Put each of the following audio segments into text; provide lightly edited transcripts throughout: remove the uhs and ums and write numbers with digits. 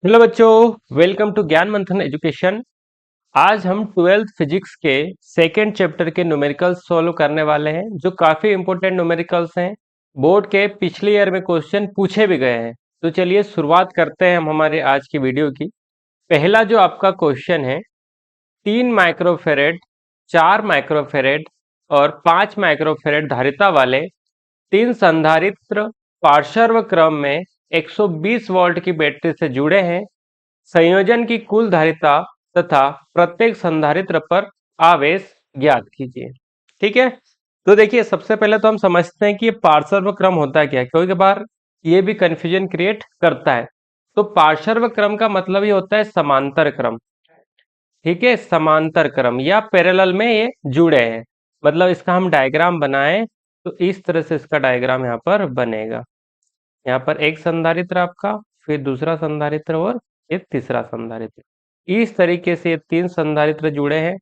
Hello बच्चों, welcome to ज्ञान मंथन एजुकेशन। आज हम 12th फिजिक्स के सेकेंड चैप्टर के न्यूमेरिकल्स सॉल्व करने वाले हैं, जो काफी इंपॉर्टेंट न्यूमेरिकल्स हैं। बोर्ड के पिछले ईयर में क्वेश्चन पूछे भी गए हैं। तो चलिए शुरुआत करते हैं हम हमारे आज की वीडियो की। पहला जो आपका क्वेश्चन है, 3 माइक्रोफेरेड, 4 माइक्रोफेरेड और 5 माइक्रोफेरेड धारिता वाले तीन संधारित्र पार्श्व क्रम में 120 वोल्ट की बैटरी से जुड़े हैं। संयोजन की कुल धारिता तथा प्रत्येक संधारित्र पर आवेश ज्ञात कीजिए। ठीक है, तो देखिए सबसे पहले तो हम समझते हैं कि ये पार्श्व क्रम होता है क्या, क्योंकि बार ये भी कंफ्यूजन क्रिएट करता है। तो पार्श्व क्रम का मतलब ये होता है समांतर क्रम। ठीक है, समांतर क्रम या पैरेलल में ये जुड़े हैं। मतलब इसका हम डायग्राम बनाएं तो इस तरह से इसका डायग्राम यहाँ पर बनेगा। यहाँ पर एक संधारित्र आपका, फिर दूसरा संधारित्र और एक तीसरा संधारित्र। इस तरीके से ये तीन संधारित्र जुड़े हैं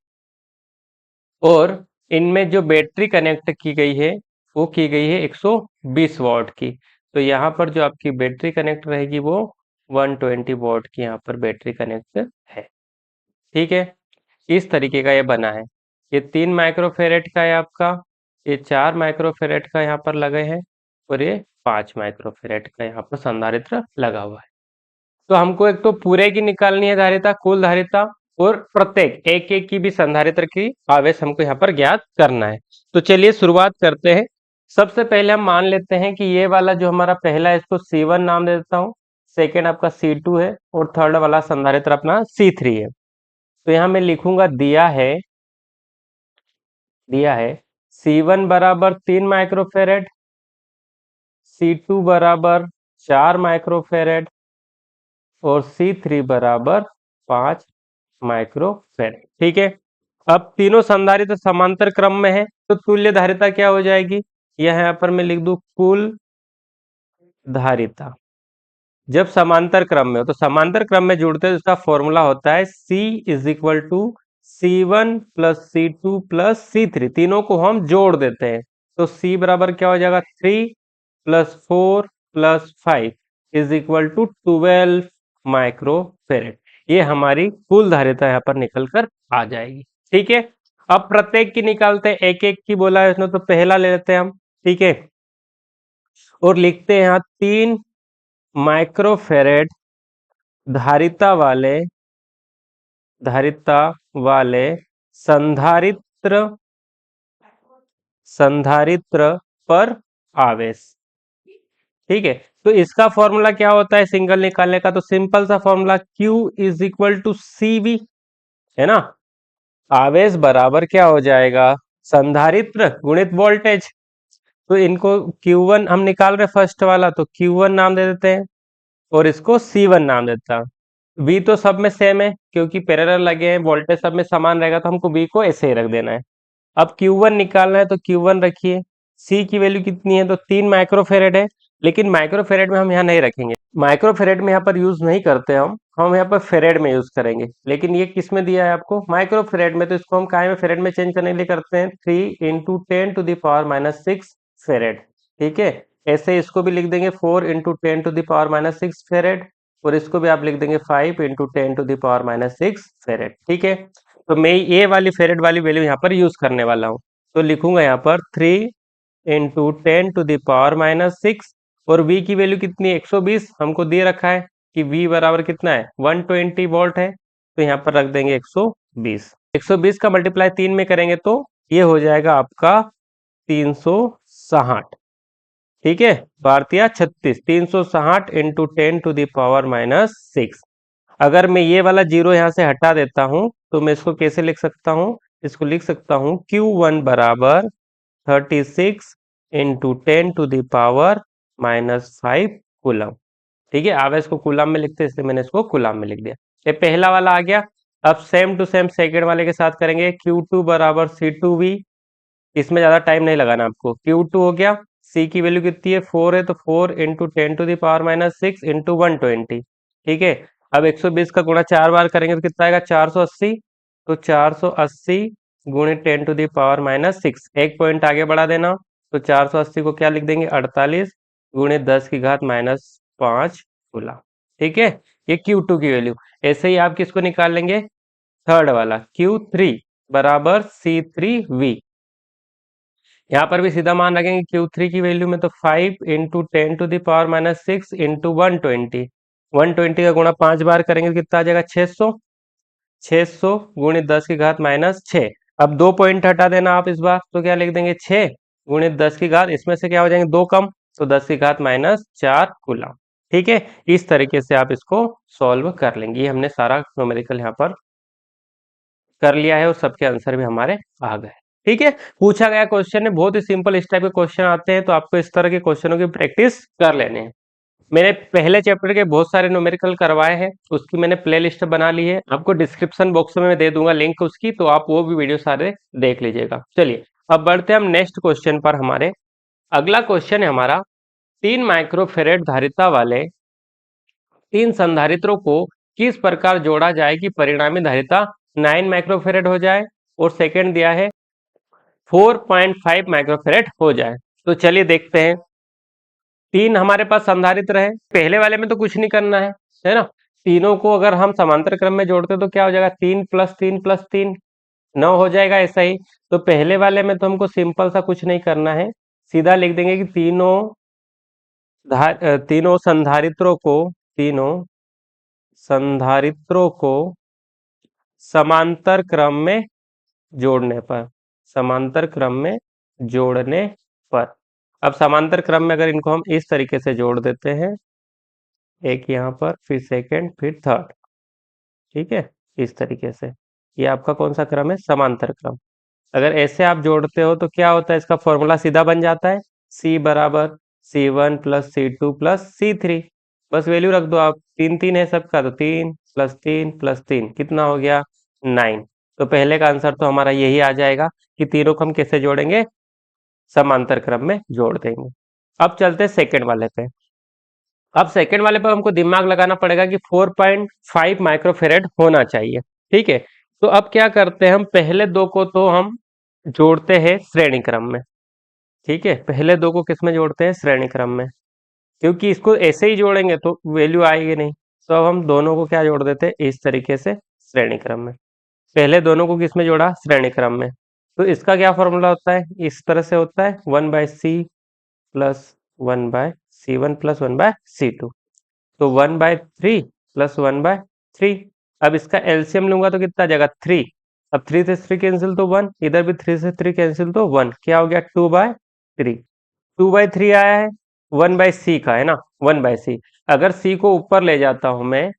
और इनमें जो बैटरी कनेक्ट की गई है वो की गई है 120 वॉट की। तो यहाँ पर जो आपकी बैटरी कनेक्ट रहेगी वो 120 वॉट की यहाँ पर बैटरी कनेक्ट है। ठीक है, इस तरीके का ये बना है। ये 3 माइक्रोफेरेट का है आपका, ये 4 माइक्रोफेरेट का यहाँ पर लगे हैं और ये 5 माइक्रोफेरेट का यहाँ पर संधारित्र लगा हुआ है। तो हमको एक तो पूरे की निकालनी है धारिता, कुल धारिता, और प्रत्येक एक एक की भी संधारित्र की आवेश हमको यहाँ पर ज्ञात करना है। तो चलिए शुरुआत करते हैं। सबसे पहले हम मान लेते हैं कि ये वाला जो हमारा पहला है इसको C1 नाम दे देता हूँ, सेकेंड आपका C2 है और थर्ड वाला संधारित्र अपना C3 है। तो यहाँ मैं लिखूंगा दिया है C1 बराबर 3 माइक्रोफेरेड, C2 बराबर 4 माइक्रोफेरेड और C3 बराबर 5 माइक्रोफेरेड। ठीक है, अब तीनों संधारित्र समांतर क्रम में है तो तुल्य धारिता क्या हो जाएगी, यह यहाँ पर मैं लिख दूं कुल धारिता। जब समांतर क्रम में हो तो समांतर क्रम में जुड़ते हैं तो इसका फॉर्मूला होता है C is equal to C1 plus C2 plus C3। तीनों को हम जोड़ देते हैं तो C बराबर क्या हो जाएगा 3 plus 4 plus 5 is equal to 12 microfarad. ये हमारी कुल धारिता यहाँ पर निकल कर आ जाएगी। ठीक है, अब प्रत्येक की निकालते हैं, एक एक की बोला है इसने तो पहला ले लेते हैं हम। ठीक है, और लिखते हैं यहाँ 3 माइक्रोफेरेड धारिता वाले संधारित्र पर आवेश। ठीक है, तो इसका फॉर्मूला क्या होता है सिंगल निकालने का, तो सिंपल सा formula Q is equal to CV है ना। आवेश बराबर क्या हो जाएगा, संधारित्र गुणित वोल्टेज। तो इनको Q1 हम निकाल रहे फर्स्ट वाला, तो Q1 नाम दे देते हैं और इसको C1 नाम देता है। V तो सब में सेम है क्योंकि पैरेलल लगे हैं, वोल्टेज सब में समान रहेगा तो हमको V को ऐसे ही रख देना है। अब Q1 निकालना है तो Q1 रखिए। C की वैल्यू कितनी है, तो 3 माइक्रोफेरेड है, लेकिन माइक्रोफेरेड में हम यहाँ नहीं रखेंगे, माइक्रोफेरेड में यहाँ पर यूज नहीं करते हम यहाँ पर फेरेड में यूज करेंगे। लेकिन ये किस में दिया है आपको, माइक्रोफेरेड में, तो इसको हम काय में फेरेड में चेंज करने के लिए करते हैं 3 इंटू 10⁻⁻6 फेरेड। ठीक है, ऐसे इसको भी लिख देंगे 4 इंटू 10⁻⁻6 फेरेड और इसको भी आप लिख देंगे 5 इंटू 10⁻⁻6 फेरेड। ठीक है, तो मैं ये वाली फेरेड वाली वैल्यू यहाँ पर यूज करने वाला हूँ। तो लिखूंगा यहाँ पर 3 इंटू 10⁻⁻6 और V की वैल्यू कितनी है 120, हमको दे रखा है कि V बराबर कितना है 120 वोल्ट है, तो यहाँ पर रख देंगे 120। 120 का मल्टीप्लाई 3 में करेंगे तो ये हो जाएगा आपका 360। ठीक है, भारतीय 36, 360 इंटू 10⁻⁻6। अगर मैं ये वाला जीरो यहाँ से हटा देता हूँ तो मैं इसको कैसे लिख सकता हूँ, इसको लिख सकता हूँ Q1 बराबर 36 इंटू 10⁻⁻5 कूलम। ठीक है, आवेश को कूलम में लिखते हैं इसलिए मैंने इसको कूलम में लिख दिया। ये पहला वाला आ गया। अब सेम टू सेम सेकेंड वाले के साथ करेंगे, Q2 बराबर C2V। इसमें ज्यादा टाइम नहीं लगाना आपको, Q2 हो गया, C की वैल्यू कितनी है 4 है तो 4 इंटू 10⁻⁻6 इंटू 120। ठीक है, अब 120 का गुणा 4 बार करेंगे तो कितना आएगा 480, तो 480 गुणित 10⁻⁻6, एक पॉइंट आगे बढ़ा देना, तो 480 को क्या लिख देंगे 48 गुणित 10 की घात -5 कूलम। ठीक है, ये Q2 की वैल्यू। ऐसे ही आप किसको निकाल लेंगे, थर्ड वाला Q3 बराबर C3V। यहाँ पर भी सीधा मान रखेंगे Q3 की वैल्यू में, तो 5 इंटू 10⁻⁻6 इंटू 120। 120 का गुणा 5 बार करेंगे तो कितना आ जाएगा, 600। 600 गुणित 10⁻6। अब 2 पॉइंट हटा देना आप इस बार, तो क्या लिख देंगे, 6 गुणित 10 इसमें से क्या हो जाएंगे, 2 कम, तो 10⁻4 कूलम। ठीक है, इस तरीके से आप इसको सॉल्व कर लेंगे। ये हमने सारा न्यूमेरिकल यहाँ पर कर लिया है और सबके आंसर भी हमारे आ गए। ठीक है, पूछा गया क्वेश्चन है, बहुत ही सिंपल इस टाइप के क्वेश्चन आते हैं, तो आपको इस तरह के क्वेश्चनों की प्रैक्टिस कर लेने हैं। मैंने पहले चैप्टर के बहुत सारे न्यूमेरिकल करवाए हैं, उसकी मैंने प्लेलिस्ट बना ली है, आपको डिस्क्रिप्शन बॉक्स में मैं दे दूंगा लिंक उसकी, तो आप वो भी वीडियो सारे देख लीजिएगा। चलिए अब बढ़ते हैं हम नेक्स्ट क्वेश्चन पर। हमारे अगला क्वेश्चन है हमारा, 3 माइक्रोफेरेड धारिता वाले 3 संधारित्रों को किस प्रकार जोड़ा जाए कि परिणामी धारिता 9 माइक्रोफेरेड हो जाए, और सेकंड दिया है 4.5 माइक्रोफेरेड हो जाए। तो चलिए देखते हैं। 3 हमारे पास संधारित्र है, पहले वाले में तो कुछ नहीं करना है ना। तीनों को अगर हम समांतर क्रम में जोड़ते तो क्या हो जाएगा, 3 + 3 + 3 9 हो जाएगा, ऐसा ही। तो पहले वाले में तो हमको सिंपल सा कुछ नहीं करना है, सीधा लिख देंगे कि तीनों संधारित्रों को समांतर क्रम में जोड़ने पर, समांतर क्रम में जोड़ने पर। अब समांतर क्रम में अगर इनको हम इस तरीके से जोड़ देते हैं, एक यहाँ पर, फिर सेकंड, फिर थर्ड, ठीक है, इस तरीके से। ये आपका कौन सा क्रम है, समांतर क्रम। अगर ऐसे आप जोड़ते हो तो क्या होता है, इसका फॉर्मूला सीधा बन जाता है, C बराबर C1 + C2 + C3। बस वैल्यू रख दो आप, 3 3 है सबका, तो 3 + 3 + 3 कितना हो गया, 9। तो पहले का आंसर तो हमारा यही आ जाएगा कि तीनों को हम कैसे जोड़ेंगे, समांतर क्रम में जोड़ देंगे। अब चलते हैं सेकंड वाले पे। अब सेकंड वाले पर हमको दिमाग लगाना पड़ेगा कि 4.5 माइक्रोफेरेड होना चाहिए। ठीक है, तो अब क्या करते हैं, हम पहले दो को तो हम जोड़ते हैं श्रेणी क्रम में। ठीक है, पहले दो को किस में जोड़ते हैं, श्रेणी क्रम में, क्योंकि इसको ऐसे ही जोड़ेंगे तो वैल्यू आएगी नहीं। तो अब हम दोनों को क्या जोड़ देते हैं, इस तरीके से श्रेणी क्रम में। पहले दोनों को किस में जोड़ा, श्रेणी क्रम में। तो इसका क्या फॉर्मूला होता है, इस तरह से होता है, 1/C + 1/C1 + 1/C2। तो 1/3 + 1/3। अब इसका एलसीएम लूंगा तो कितना आ जाएगा, 3। अब 3 से 3 कैंसिल तो 1, इधर भी 3 से 3 कैंसिल तो 1, क्या हो गया, 2/3। 2/3 आया है, 1/C का है ना, 1/C। अगर C को ऊपर ले जाता हूं मैं,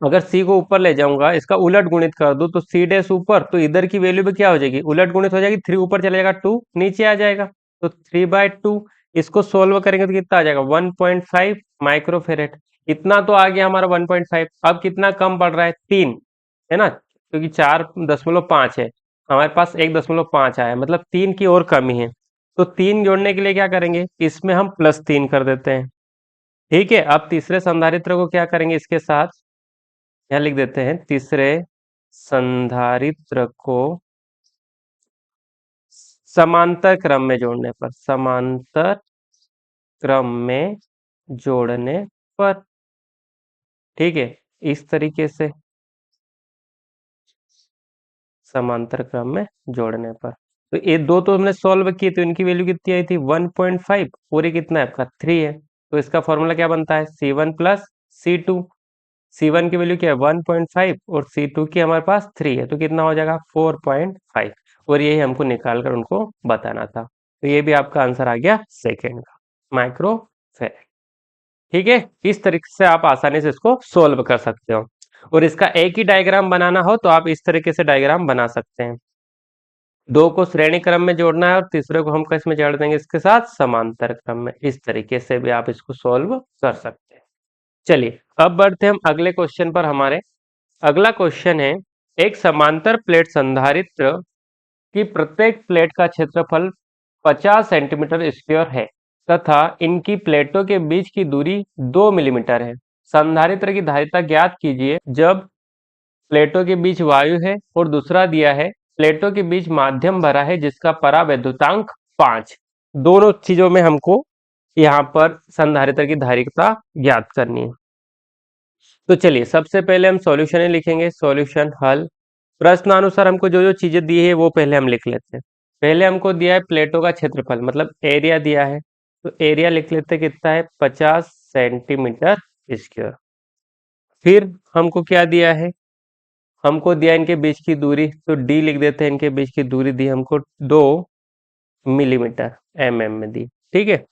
अगर C को ऊपर ले जाऊंगा, इसका उलट गुणित कर दूं, तो C' ऊपर, तो इधर की वैल्यू भी क्या हो जाएगी, उलट गुणित हो जाएगी। 3 ऊपर चला जाएगा, 2 नीचे आ जाएगा, तो 3/2। इसको सोल्व करेंगे तो कितना आ जाएगा, 1.5 माइक्रोफेरेड। इतना तो आ गया हमारा 1.5। अब कितना कम पड़ रहा है, 3 है ना, क्योंकि 4.5 है, हमारे पास 1.5 आया, मतलब 3 की और कमी है। तो 3 जोड़ने के लिए क्या करेंगे, इसमें हम +3 कर देते हैं। ठीक है, अब तीसरे संधारित्र को क्या करेंगे, इसके साथ यहाँ लिख देते हैं, तीसरे संधारित्र को समांतर क्रम में जोड़ने पर, समांतर क्रम में जोड़ने पर। ठीक है, इस तरीके से समांतर क्रम में जोड़ने पर। तो ये दो तो हमने सॉल्व किए, तो इनकी वैल्यू कितनी आई थी, 1.5, और ये कितना है आपका, 3 है। तो इसका फॉर्मूला क्या बनता है, C1 + C2। C1 की वैल्यू क्या है, 1.5, और C2 की हमारे पास 3 है, तो कितना हो जाएगा, 4.5। और यही हमको निकाल कर उनको बताना था। तो ये भी आपका आंसर आ गया सेकेंड का, माइक्रोफेरेड। ठीक है, इस तरीके से आप आसानी से इसको सोल्व कर सकते हो। और इसका एक ही डायग्राम बनाना हो तो आप इस तरीके से डायग्राम बना सकते हैं। दो को श्रेणी क्रम में जोड़ना है और तीसरे को हम किस में जोड़ देंगे, इसके साथ समांतर क्रम में। इस तरीके से भी आप इसको सोल्व कर सकते हैं। चलिए अब बढ़ते हैं हम अगले क्वेश्चन पर। हमारे अगला क्वेश्चन है, एक समांतर प्लेट संधारित्र की प्रत्येक प्लेट का क्षेत्रफल 50 सेंटीमीटर स्क्वायर है तथा इनकी प्लेटों के बीच की दूरी 2 मिलीमीटर है। संधारित्र की धारिता ज्ञात कीजिए जब प्लेटों के बीच वायु है, और दूसरा दिया है प्लेटों के बीच माध्यम भरा है जिसका परावैद्युतांक 5। दोनों चीजों में हमको यहाँ पर संधारित्र की धारिता ज्ञात करनी है। तो चलिए सबसे पहले हम सॉल्यूशन ही लिखेंगे, सॉल्यूशन हल। प्रश्नानुसार हमको जो जो चीजें दी है वो पहले हम लिख लेते हैं। पहले हमको दिया है प्लेटों का क्षेत्रफल मतलब एरिया दिया है, तो एरिया लिख लेते हैं, कितना है 50 सेंटीमीटर स्क्वायर। फिर हमको क्या दिया है, हमको दिया इनके बीच की दूरी, तो डी लिख देते हैं, इनके बीच की दूरी दी हमको 2 मिलीमीटर, में दी। ठीक है,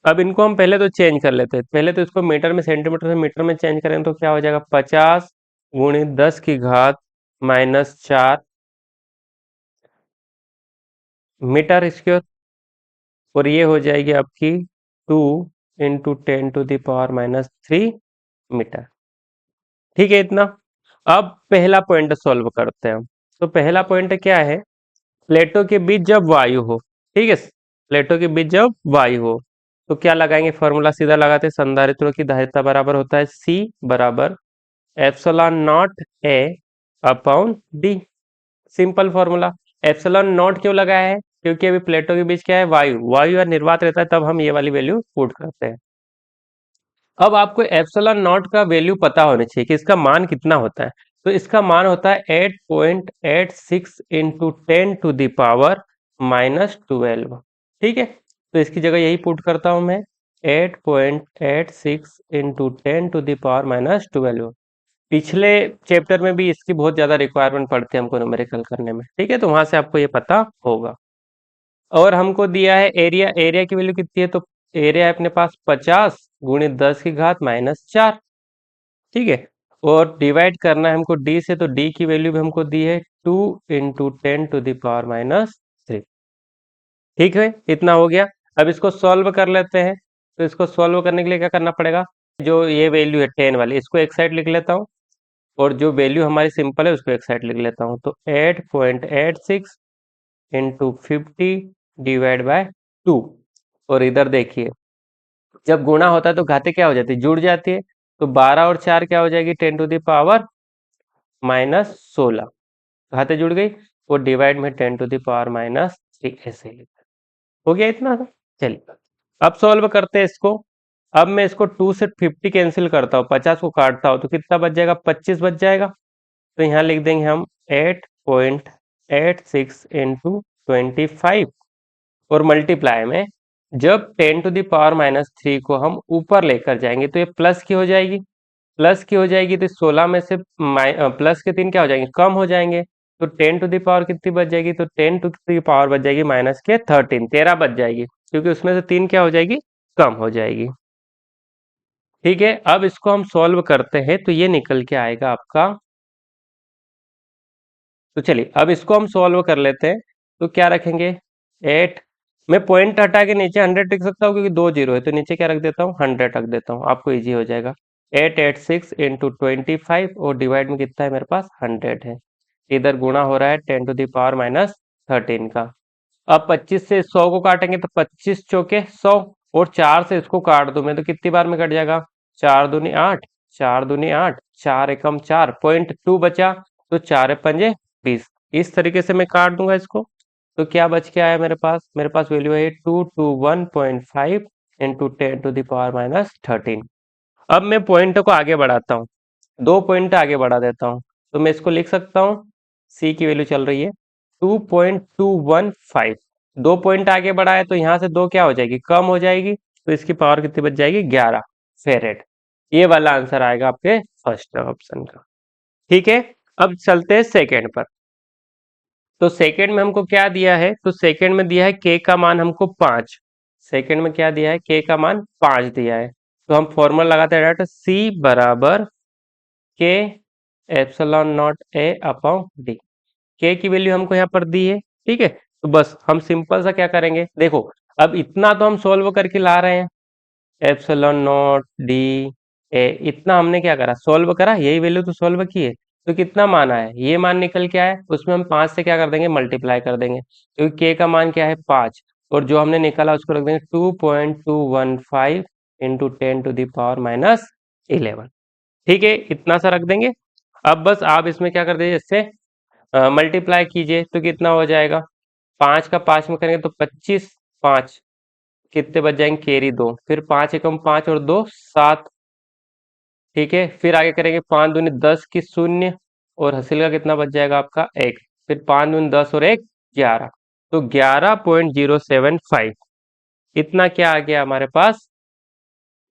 अब इनको हम पहले तो चेंज कर लेते हैं, पहले तो इसको मीटर में सेंटीमीटर से मीटर में चेंज करें तो क्या हो जाएगा, 50 × 10⁻⁴ मीटर स्क्वायर, और ये हो जाएगी आपकी 2 × 10⁻³ मीटर। ठीक है इतना। अब पहला पॉइंट सॉल्व करते हैं। तो पहला पॉइंट क्या है, प्लेटों के बीच जब वायु हो, ठीक है, प्लेटों के बीच जब वायु हो तो क्या लगाएंगे, फॉर्मूला सीधा लगाते हैं, संधारित्रों की धारिता बराबर होता है C बराबर epsilon not A upon D। Simple formula. Epsilon not क्यों लगाया है, क्योंकि अभी प्लेटों के बीच क्या है, वायु, वायु या निर्वात रहता है, तब हम ये वाली वैल्यू पुट करते हैं। अब आपको एप्सिलॉन नॉट का वैल्यू पता होना चाहिए कि इसका मान कितना होता है। तो इसका मान होता है 8.86 इंटू 10⁻⁻12। ठीक है, तो इसकी जगह यही पुट करता हूं मैं, 8.86 इंटू 10⁻⁻12। पिछले चैप्टर में भी इसकी बहुत ज्यादा रिक्वायरमेंट पड़ती है हमको न्यूमेरिकल करने में। ठीक है, तो वहां से आपको ये पता होगा। और हमको दिया है एरिया, एरिया की वैल्यू कितनी है, तो एरिया है अपने पास 50 × 10⁻⁴। ठीक है, और डिवाइड करना है हमको डी से, तो डी की वैल्यू भी हमको दी है 2 × 10⁻⁻3। ठीक है, इतना हो गया। अब इसको सॉल्व कर लेते हैं। तो इसको सॉल्व करने के लिए क्या करना पड़ेगा, जो ये वैल्यू है 10 वाली, इसको एक साइड लिख लेता हूँ, और जो वैल्यू हमारी सिंपल है उसको एक साइड लिख लेता हूँ। तो 8.86 इंटू 50 डिवाइड बाय 2। और इधर देखिए, जब गुणा होता है तो घाते क्या हो जाती है, जुड़ जाती है। तो 12 और 4 क्या हो जाएगी, 10⁻⁻16। घाते जुड़ गई, और डिवाइड में 10⁻⁻3 ऐसे लिखा। हो गया इतना सा। चलिए अब सॉल्व करते हैं इसको। अब मैं इसको 2 से 50 कैंसिल करता हूँ, 50 को काटता हूँ, तो कितना बच जाएगा, 25 बच जाएगा। तो यहाँ लिख देंगे हम 8.86 इंटू 25, और मल्टीप्लाई में जब 10⁻⁻3 को हम ऊपर लेकर जाएंगे तो ये प्लस की हो जाएगी, प्लस की हो जाएगी, तो 16 में से प्लस के 3 क्या हो जाएंगे, कम हो जाएंगे। तो 10 कितनी बच जाएगी, तो 10 बच जाएगी -13, 13 बच जाएगी, क्योंकि उसमें से 3 क्या हो जाएगी, कम हो जाएगी। ठीक है, अब इसको हम सॉल्व करते हैं, तो ये निकल के आएगा आपका। तो चलिए अब इसको हम सॉल्व कर लेते हैं। तो क्या रखेंगे, 8, मैं पॉइंट हटा के नीचे 100 लिख सकता हूँ, क्योंकि 2 जीरो है, तो नीचे क्या रख देता हूँ, 100 रख देता हूँ, आपको इजी हो जाएगा। 886 इंटू 25, और डिवाइड में कितना है मेरे पास, 100 है। इधर गुणा हो रहा है 10⁻⁻13 का। अब 25 से 100 को काटेंगे, तो 25 चौके 100, और 4 से इसको काट दूं मैं, तो कितनी बार में कट जाएगा, 4 दूनी 8, 4 दूनी 8, 4 एकम 4, 0.2 बचा, तो 4 पंजे 20। इस तरीके से मैं काट दूंगा इसको। तो क्या बच के आया मेरे पास वैल्यू है 221.5 इंटू 10⁻⁻13। अब मैं पॉइंट को आगे बढ़ाता हूँ, 2 पॉइंट आगे बढ़ा देता हूँ, तो मैं इसको लिख सकता हूँ, सी की वैल्यू चल रही है 2.215। 2 पॉइंट आगे बढ़ाए तो यहाँ से 2 क्या हो जाएगी, कम हो जाएगी, तो इसकी पावर कितनी बच जाएगी, 11 फेरेड। ये वाला आंसर आएगा आपके फर्स्ट ऑप्शन का। ठीक है, अब चलते हैं सेकेंड पर। तो सेकेंड में हमको क्या दिया है, तो सेकेंड में दिया है के का मान हमको 5। सेकेंड में क्या दिया है, के का मान 5 दिया है। तो हम फॉर्मूला लगाते हैं डायरेक्ट, सी बराबर के epsilon not a upon D. के की वैल्यू हमको यहाँ पर दी है। ठीक है, तो बस हम सिंपल सा क्या करेंगे, देखो अब इतना तो हम सोल्व करके ला रहे हैं, एप्सिलॉन नॉट डी ए, इतना हमने क्या करा, सोल्व करा, यही वैल्यू तो सोल्व की है। तो कितना मान आया, ये मान निकल के आया, उसमें हम 5 से क्या कर देंगे, मल्टीप्लाई कर देंगे, क्योंकि के का मान क्या है 5, और जो हमने निकाला उसको रख देंगे 2.215 इंटू 10⁻⁻11। ठीक है, इतना सा रख देंगे। अब बस आप इसमें क्या कर दीजिए, इससे मल्टीप्लाई कीजिए, तो कितना हो जाएगा, 5 का 5 में करेंगे तो 25, 5 कितने बच जाएंगे, कैरी 2, फिर 5 एकम 5 और 2 7, ठीक है, फिर आगे करेंगे 5 दूनी 10 की शून्य, और हासिल का कितना बच जाएगा आपका 1, फिर 5 दूनी 10 और 1 11, तो 11.075 इतना क्या आ गया हमारे पास।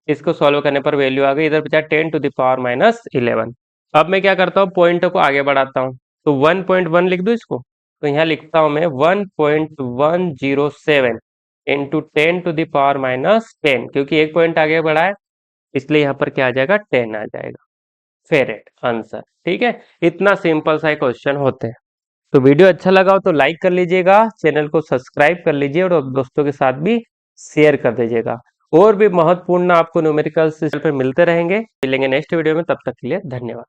इसको सॉल्व करने पर वैल्यू आ गई, इधर बचा 10⁻11। अब मैं क्या करता हूँ, पॉइंट को आगे बढ़ाता हूँ, तो 1.1 लिख दूँ इसको, तो यहाँ लिखता हूँ मैं 1.107 इंटू 10⁻10, क्योंकि एक पॉइंट आगे बढ़ा है इसलिए यहाँ पर क्या आ जाएगा 10 आ जाएगा, फेरेट आंसर। ठीक है, इतना सिंपल सा क्वेश्चन होते हैं। तो वीडियो अच्छा लगा हो तो लाइक कर लीजिएगा, चैनल को सब्सक्राइब कर लीजिए और दोस्तों के साथ भी शेयर कर दीजिएगा। और भी महत्वपूर्ण आपको न्यूमेरिकल पे मिलते रहेंगे, मिलेंगे नेक्स्ट वीडियो में, तब तक के लिए धन्यवाद।